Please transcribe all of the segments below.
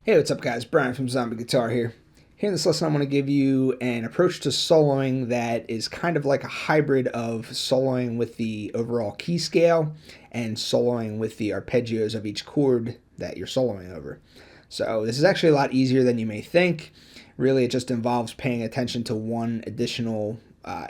Hey, what's up guys? Brian from Zombie Guitar here. Here in this lesson I'm going to give you an approach to soloing that is kind of like a hybrid of soloing with the overall key scale and soloing with the arpeggios of each chord that you're soloing over. So this is actually a lot easier than you may think. Really, it just involves paying attention to one additional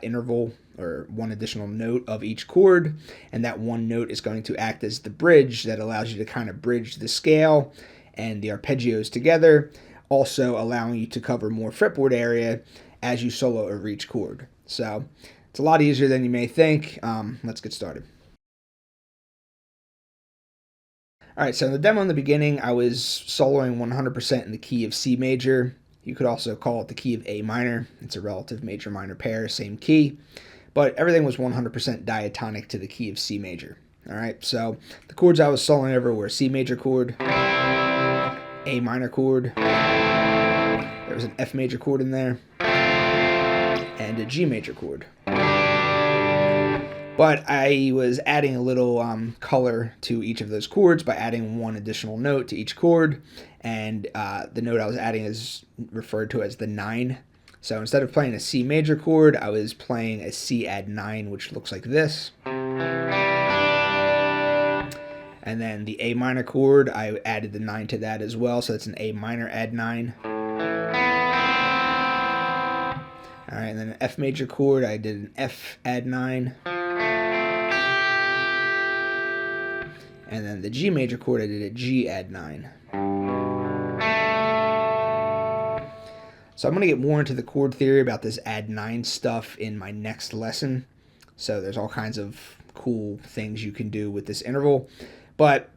interval or one additional note of each chord, and that one note is going to act as the bridge that allows you to kind of bridge the scale and the arpeggios together, also allowing you to cover more fretboard area as you solo over each chord. So it's a lot easier than you may think. Let's get started. Alright, so in the demo in the beginning, I was soloing 100% in the key of C major. You could also call it the key of A minor. It's a relative major-minor pair, same key. But everything was 100% diatonic to the key of C major. Alright, so the chords I was soloing over were C major chord, A minor chord, there was an F major chord in there, and a G major chord. But I was adding a little color to each of those chords by adding one additional note to each chord, and the note I was adding is referred to as the 9. So instead of playing a C major chord, I was playing a C add 9, which looks like this. And then the A minor chord, I added the 9 to that as well, so it's an A minor add 9. Alright, and then an F major chord, I did an F add 9. And then the G major chord, I did a G add 9. So I'm going to get more into the chord theory about this add 9 stuff in my next lesson. So there's all kinds of cool things you can do with this interval. But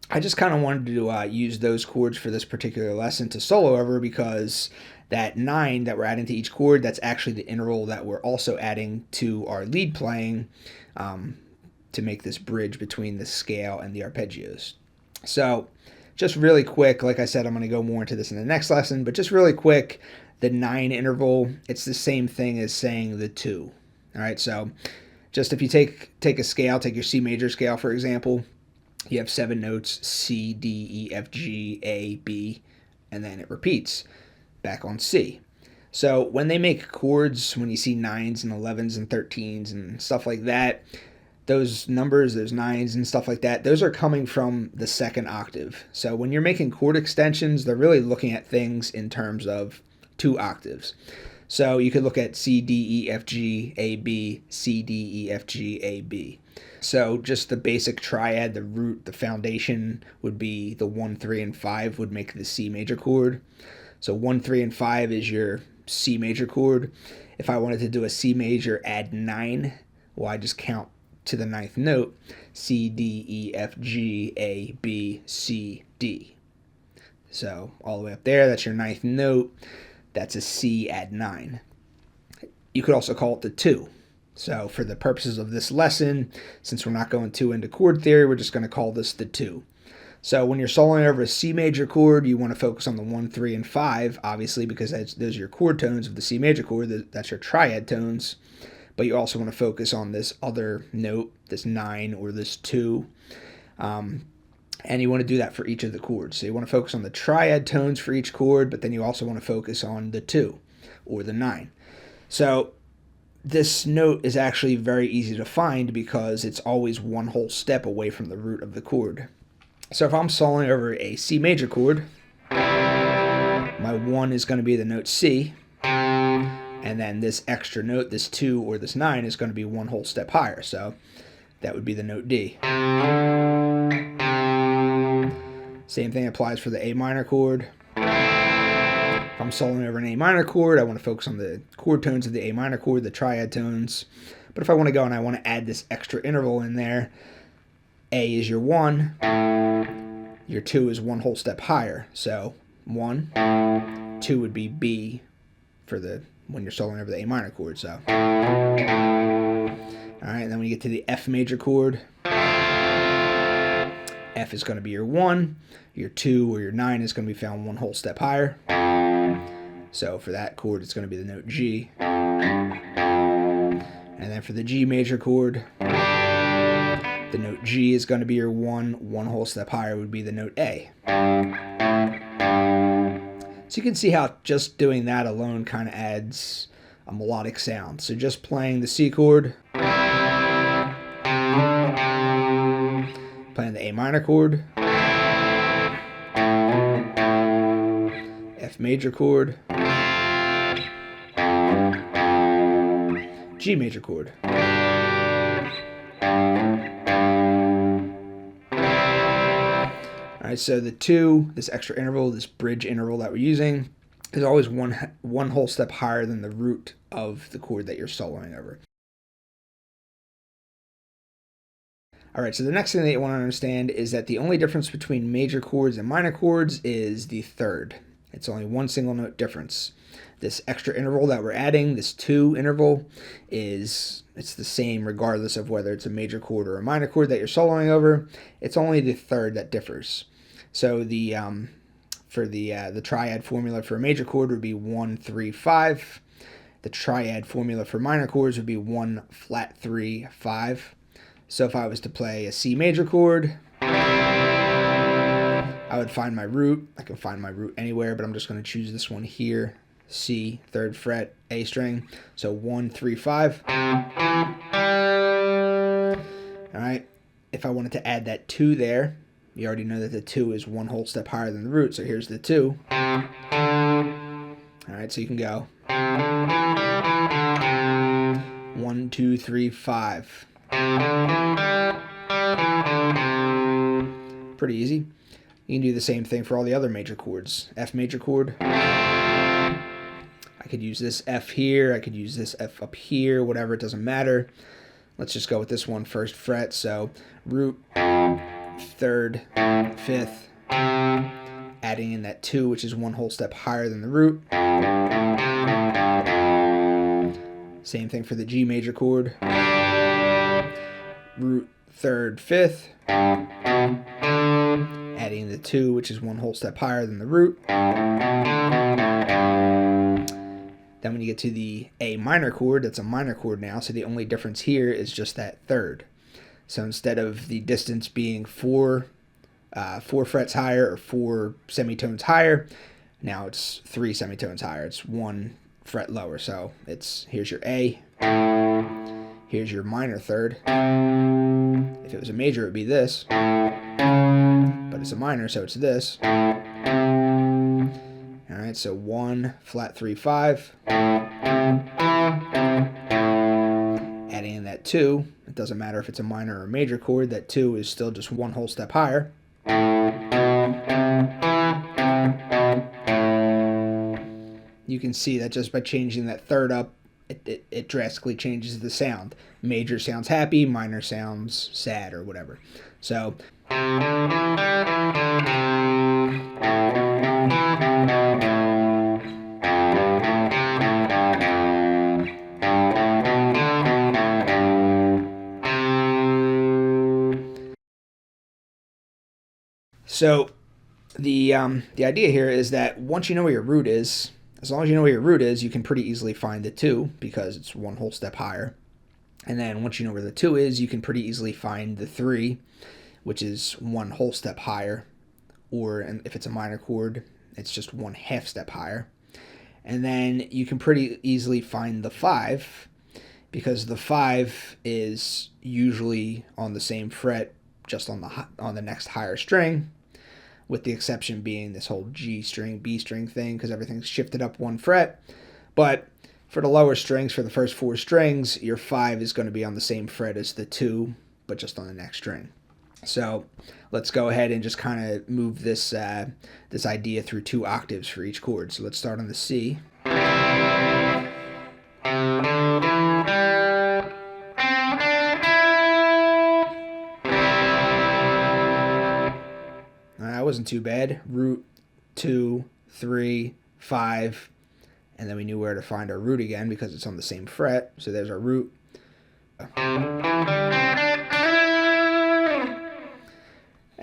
I just kind of wanted to use those chords for this particular lesson to solo over, because that 9 that we're adding to each chord, that's actually the interval that we're also adding to our lead playing to make this bridge between the scale and the arpeggios. So just really quick, like I said, I'm going to go more into this in the next lesson, but just really quick, the 9 interval, it's the same thing as saying the 2. All right, so just if you take a scale, take your C major scale, for example, you have 7 notes, C, D, E, F, G, A, B, and then it repeats back on C. So when they make chords, when you see 9s and 11s and 13s and stuff like that, those numbers, those 9s and stuff like that, those are coming from the second octave. So when you're making chord extensions, they're really looking at things in terms of 2 octaves. So you could look at C, D, E, F, G, A, B, C, D, E, F, G, A, B. So just the basic triad, the root, the foundation would be the 1, 3, and 5 would make the C major chord. So 1, 3, and 5 is your C major chord. If I wanted to do a C major add 9, well, I just count to the 9th note, C, D, E, F, G, A, B, C, D. So all the way up there, that's your 9th note. That's a C add 9. You could also call it the 2. So for the purposes of this lesson, since we're not going too into chord theory, we're just going to call this the 2. So when you're soloing over a C major chord, you want to focus on the 1, 3, and 5, obviously, because those are your chord tones of the C major chord. That's your triad tones. But you also want to focus on this other note, this 9 or this 2. And you want to do that for each of the chords. So you want to focus on the triad tones for each chord, but then you also want to focus on the 2 or the 9. So this note is actually very easy to find because it's always one whole step away from the root of the chord. So if I'm soloing over a C major chord, my 1 is going to be the note C, and then this extra note, this 2 or this 9, is going to be one whole step higher. So that would be the note D. Same thing applies for the A minor chord. If I'm soloing over an A minor chord, I want to focus on the chord tones of the A minor chord, the triad tones. But if I want to go and I want to add this extra interval in there, A is your 1, your 2 is one whole step higher. So 1, 2 would be B for the when you're soloing over the A minor chord. So, all right, and then when you get to the F major chord, F is going to be your 1, your 2 or your 9 is going to be found one whole step higher. So for that chord, it's going to be the note G. And then for the G major chord, the note G is going to be your 1, one whole step higher would be the note A. So you can see how just doing that alone kind of adds a melodic sound. So just playing the C chord, playing the A minor chord, F major chord, G major chord. Alright, so the 2, this extra interval, this bridge interval that we're using, is always one whole step higher than the root of the chord that you're soloing over. Alright, so the next thing that you want to understand is that the only difference between major chords and minor chords is the third. It's only one single note difference. This extra interval that we're adding, this 2 interval, it's the same regardless of whether it's a major chord or a minor chord that you're soloing over. It's only the third that differs. So the for the triad formula for a major chord would be 1, 3, 5. The triad formula for minor chords would be 1, flat 3, 5. So if I was to play a C major chord, I would find my root. I can find my root anywhere, but I'm just going to choose this one here. C, 3rd fret, A string. So 1, 3, 5. Alright, if I wanted to add that 2 there, you already know that the 2 is one whole step higher than the root, so here's the 2. Alright, so you can go 1, 2, 3, 5. Pretty easy. You can do the same thing for all the other major chords. F major chord. I could use this F here, I could use this F up here, whatever, it doesn't matter. Let's just go with this one, 1st fret. So root, 3rd, 5th, adding in that 2, which is one whole step higher than the root. Same thing for the G major chord. Root, 3rd, 5th, adding the 2, which is one whole step higher than the root. Then when you get to the A minor chord, that's a minor chord now, so the only difference here is just that 3rd. So instead of the distance being 4 frets higher or 4 semitones higher, now it's 3 semitones higher. It's 1 fret lower. So here's your A, here's your minor 3rd. If it was a major, it would be this, but it's a minor, so it's this. Alright, so 1, flat 3, 5. Adding in that 2, it doesn't matter if it's a minor or a major chord, that 2 is still just one whole step higher. You can see that just by changing that 3rd up, it drastically changes the sound. Major sounds happy, minor sounds sad or whatever. So the idea here is that once you know where your root is, as long as you know where your root is, you can pretty easily find the 2 because it's one whole step higher. And then once you know where the 2 is, you can pretty easily find the 3. which is one whole step higher, or if it's a minor chord, it's just one half step higher. And then you can pretty easily find the 5, because the 5 is usually on the same fret, just on the next higher string, with the exception being this whole G string, B string thing, because everything's shifted up one fret. But for the lower strings, for the first 4 strings, your 5 is going to be on the same fret as the 2, but just on the next string. So let's go ahead and just kind of move this this idea through 2 octaves for each chord. So let's start on the C. That wasn't too bad. Root, 2, 3, 5, and then we knew where to find our root again because it's on the same fret. So there's our root.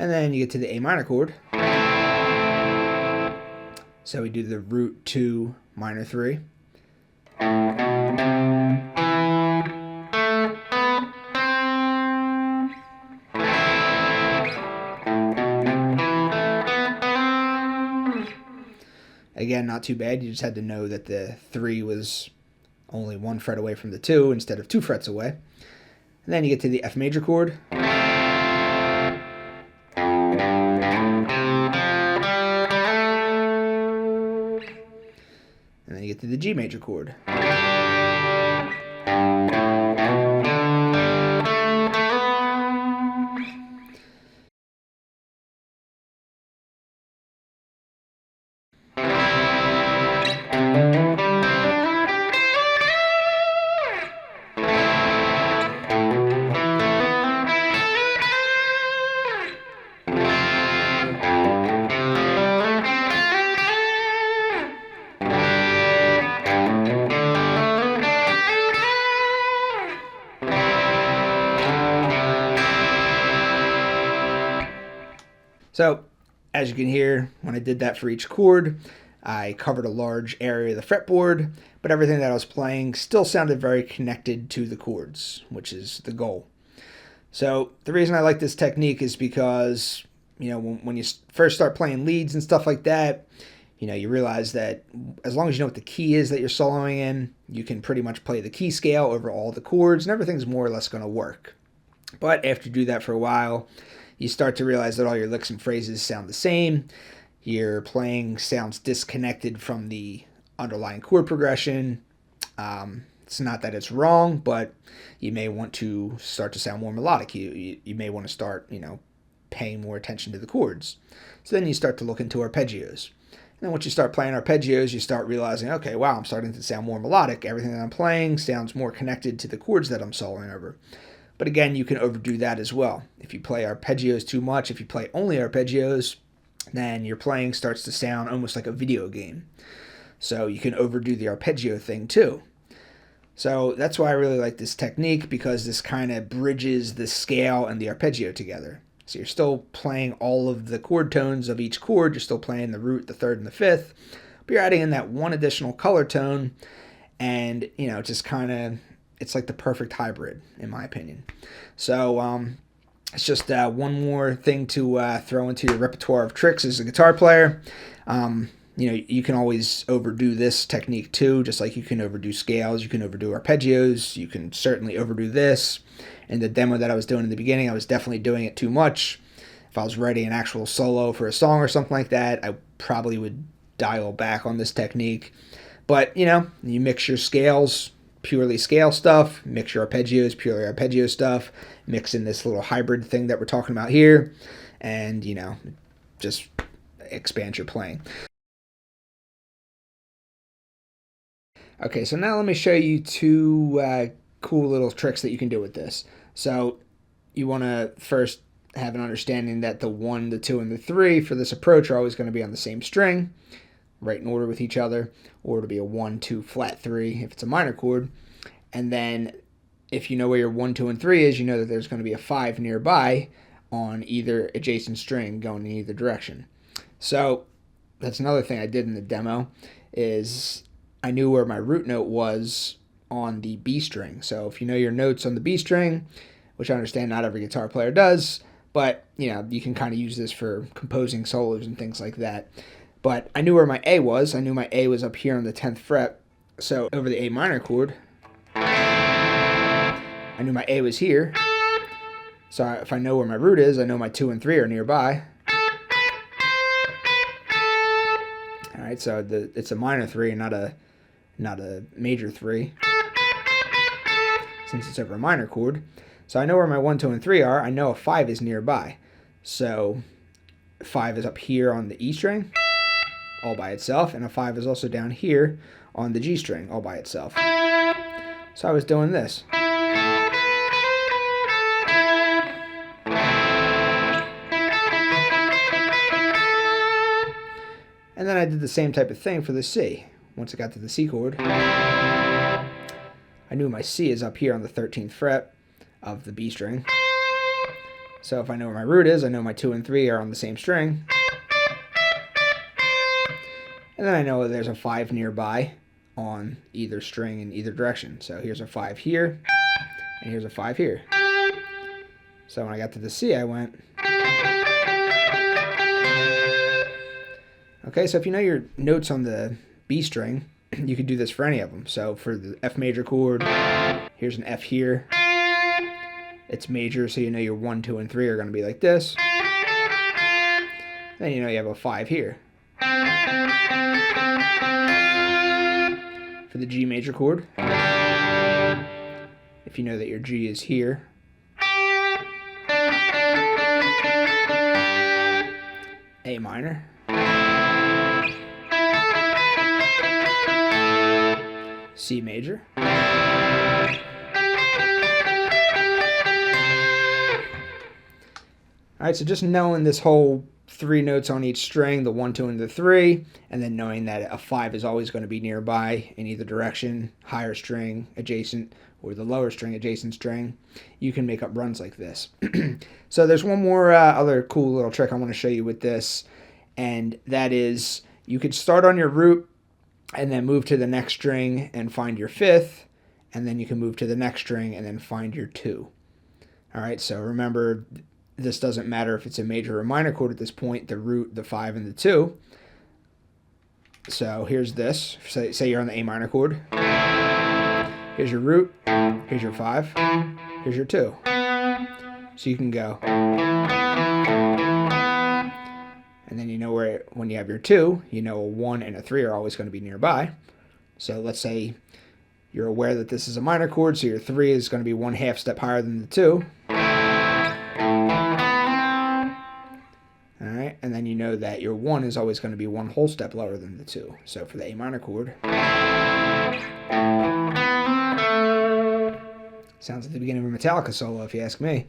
And then you get to the A minor chord. So we do the root 2, minor 3. Again, not too bad. You just had to know that the 3 was only 1 fret away from the 2 instead of 2 frets away. And then you get to the F major chord. And then you get to the G major chord. So, as you can hear, when I did that for each chord, I covered a large area of the fretboard, but everything that I was playing still sounded very connected to the chords, which is the goal. So, the reason I like this technique is because, when you first start playing leads and stuff like that, you realize that as long as you know what the key is that you're soloing in, you can pretty much play the key scale over all the chords, and everything's more or less going to work. But after you do that for a while, you start to realize that all your licks and phrases sound the same. Your playing sounds disconnected from the underlying chord progression. It's not that it's wrong, but you may want to start to sound more melodic. You may want to start, paying more attention to the chords. So then you start to look into arpeggios. And then once you start playing arpeggios, you start realizing, okay, wow, I'm starting to sound more melodic. Everything that I'm playing sounds more connected to the chords that I'm soloing over. But again, you can overdo that as well. If you play arpeggios too much, if you play only arpeggios, then your playing starts to sound almost like a video game. So you can overdo the arpeggio thing too. So that's why I really like this technique, because this kind of bridges the scale and the arpeggio together. So you're still playing all of the chord tones of each chord. You're still playing the root, the third, and the fifth. But you're adding in that one additional color tone, and, just kind of, it's like the perfect hybrid, in my opinion. So it's just one more thing to throw into your repertoire of tricks as a guitar player. You can always overdo this technique too, just like you can overdo scales, you can overdo arpeggios, you can certainly overdo this. In the demo that I was doing in the beginning, I was definitely doing it too much. If I was writing an actual solo for a song or something like that, I probably would dial back on this technique. But, you mix your scales, purely scale stuff, mix your arpeggios, purely arpeggio stuff, mix in this little hybrid thing that we're talking about here, and, just expand your playing. Okay, so now let me show you 2 cool little tricks that you can do with this. So you want to first have an understanding that the 1, the 2, and the 3 for this approach are always going to be on the same string, right in order with each other, or it'll be a 1, 2, flat 3 if it's a minor chord. And then if you know where your 1, 2, and 3 is, you know that there's going to be a 5 nearby on either adjacent string going in either direction. So that's another thing I did in the demo, is I knew where my root note was on the B string. So if you know your notes on the B string, which I understand not every guitar player does, But, you can kind of use this for composing solos and things like that. But I knew where my A was. I knew my A was up here on the 10th fret. So over the A minor chord, I knew my A was here. So if I know where my root is, I know my 2 and 3 are nearby. All right, so it's a minor 3 and not a major 3, since it's over a minor chord. So I know where my 1, 2, and 3 are. I know a 5 is nearby. So 5 is up here on the E string, all by itself, and a 5 is also down here on the G string, all by itself. So I was doing this. And then I did the same type of thing for the C. Once I got to the C chord, I knew my C is up here on the 13th fret of the B string. So if I know where my root is, I know my 2 and 3 are on the same string. And then I know there's a 5 nearby on either string in either direction. So here's a 5 here, and here's a 5 here. So when I got to the C, I went. Okay, so if you know your notes on the B string, you could do this for any of them. So for the F major chord, here's an F here. It's major, so you know your 1, 2, and 3 are going to be like this. Then you know you have a 5 here. For the G major chord, if you know that your G is here, A minor, C major, Alright, so just knowing this whole 3 notes on each string, the 1, 2, and the 3, and then knowing that a 5 is always going to be nearby in either direction, higher string adjacent or the lower string adjacent string, you can make up runs like this. So there's one more other cool little trick I want to show you with this, and that is you could start on your root and then move to the next string and find your 5th, and then you can move to the next string and then find your 2. Alright, so remember, this doesn't matter if it's a major or minor chord at this point, the root, the 5, and the 2. So here's this. Say you're on the A minor chord. Here's your root. Here's your 5. Here's your 2. So you can go. And then you know where, when you have your 2, you know a 1 and a 3 are always going to be nearby. So let's say you're aware that this is a minor chord, so your 3 is going to be 1/2 step higher than the 2. Alright, and then you know that your 1 is always going to be 1 whole step lower than the 2. So for the A minor chord, sounds like the beginning of a Metallica solo, if you ask me.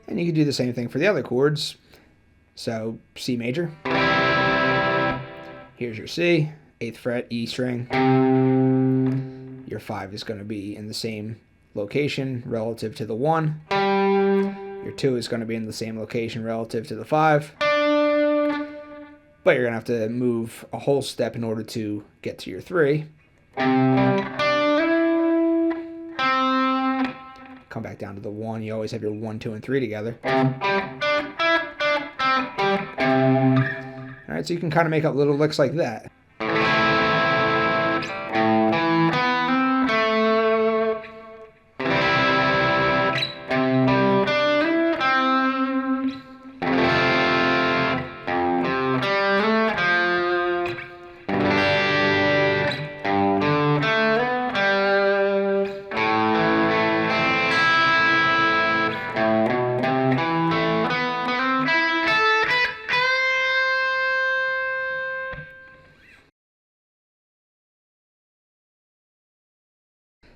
And you can do the same thing for the other chords. So C major, here's your C, 8th fret, E string. Your 5 is going to be in the same location relative to the 1. Your 2 is going to be in the same location relative to the 5. But you're going to have to move a whole step in order to get to your 3. Come back down to the 1. You always have your 1, 2, and 3 together. Alright, so you can kind of make up little licks like that.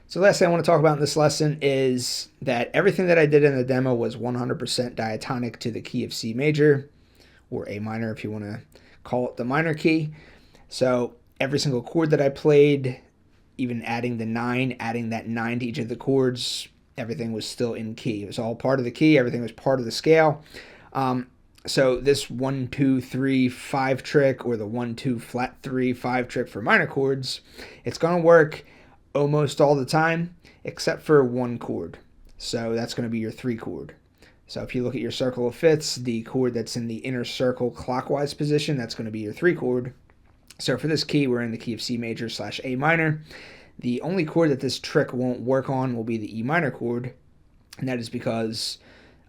So last thing I want to talk about in this lesson is that everything that I did in the demo was 100% diatonic to the key of C major, or A minor if you want to call it the minor key. So every single chord that I played, even adding the 9, adding that 9 to each of the chords, everything was still in key. It was all part of the key, everything was part of the scale. So this 1, 2, 3, 5 trick, or the 1, 2, flat 3, 5 trick for minor chords, it's going to work almost all the time. except for one chord. So that's going to be your 3 chord. So if you look at your circle of fifths, the chord that's in the inner circle clockwise position, that's going to be your 3 chord. So for this key, we're in the key of C major / A minor. The only chord that this trick won't work on will be the E minor chord, and that is because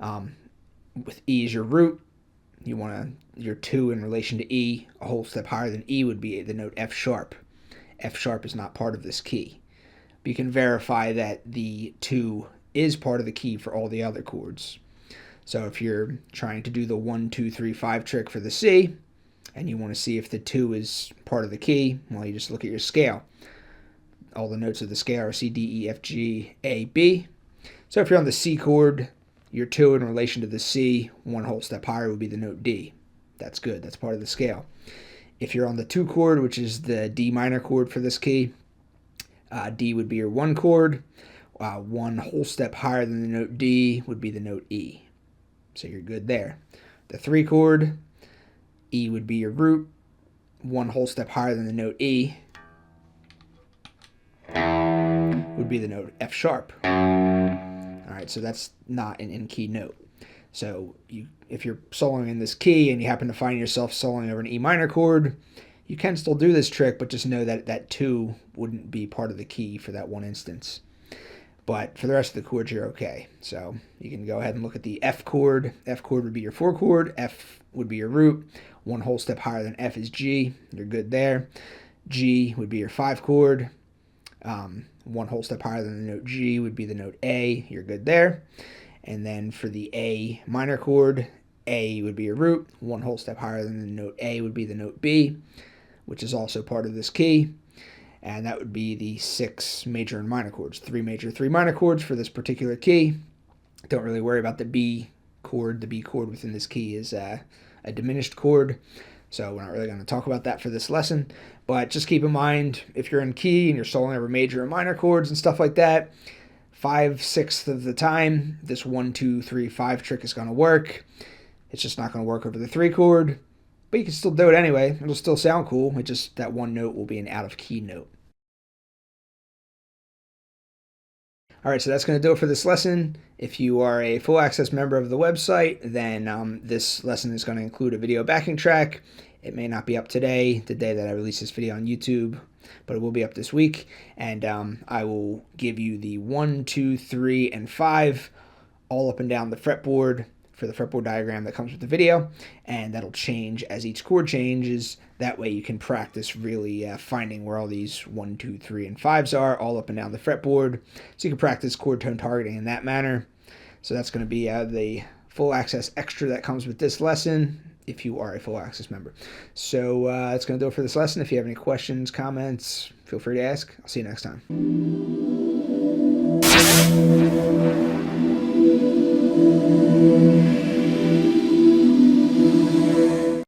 with E as your root, you want your 2 in relation to E. A whole step higher than E would be the note F sharp. F sharp is not part of this key. But you can verify that the 2 is part of the key for all the other chords. So if you're trying to do the 1, 2, 3, 5 trick for the C, and you want to see if the 2 is part of the key, well, you just look at your scale. All the notes of the scale are C, D, E, F, G, A, B. So if you're on the C chord, your 2 in relation to the C, 1 whole step higher would be the note D. That's good. That's part of the scale. If you're on the 2 chord, which is the D minor chord for this key, D would be your 1 chord. 1 whole step higher than the note D would be the note E. So you're good there. The 3 chord, E would be your root. 1 whole step higher than the note E would be the note F sharp. All right, so that's not an in-key note. So if you're soloing in this key and you happen to find yourself soloing over an E minor chord, you can still do this trick, but just know that that 2 wouldn't be part of the key for that one instance. But for the rest of the chords, you're okay. So you can go ahead and look at the F chord. F chord would be your 4 chord. F would be your root. 1 whole step higher than F is G. You're good there. G would be your 5 chord. 1 whole step higher than the note G would be the note A. You're good there. And then for the A minor chord, A would be your root. 1 whole step higher than the note A would be the note B, which is also part of this key. And that would be the 6 major and minor chords. 3 major, 3 minor chords for this particular key. Don't really worry about the B chord. The B chord within this key is a diminished chord. So we're not really going to talk about that for this lesson. But just keep in mind, if you're in key and you're soloing over major and minor chords and stuff like that, 5/6 of the time, this 1, 2, 3, 5 trick is going to work. It's just not going to work over the 3 chord. But you can still do it anyway. It'll still sound cool. It just, that one note will be an out of key note. All right, so that's going to do it for this lesson. If you are a full access member of the website, then this lesson is going to include a video backing track. It may not be up today, the day that I release this video on YouTube, but it will be up this week. And I will give you the 1, 2, 3, and 5 all up and down the fretboard for the fretboard diagram that comes with the video, and that'll change as each chord changes. That way you can practice really finding where all these 1, 2, 3, and 5s are all up and down the fretboard, so you can practice chord tone targeting in that manner. So that's going to be the full access extra that comes with this lesson if you are a full access member. So that's going to do it for this lesson. If you have any questions, comments, feel free to ask. I'll see you next time.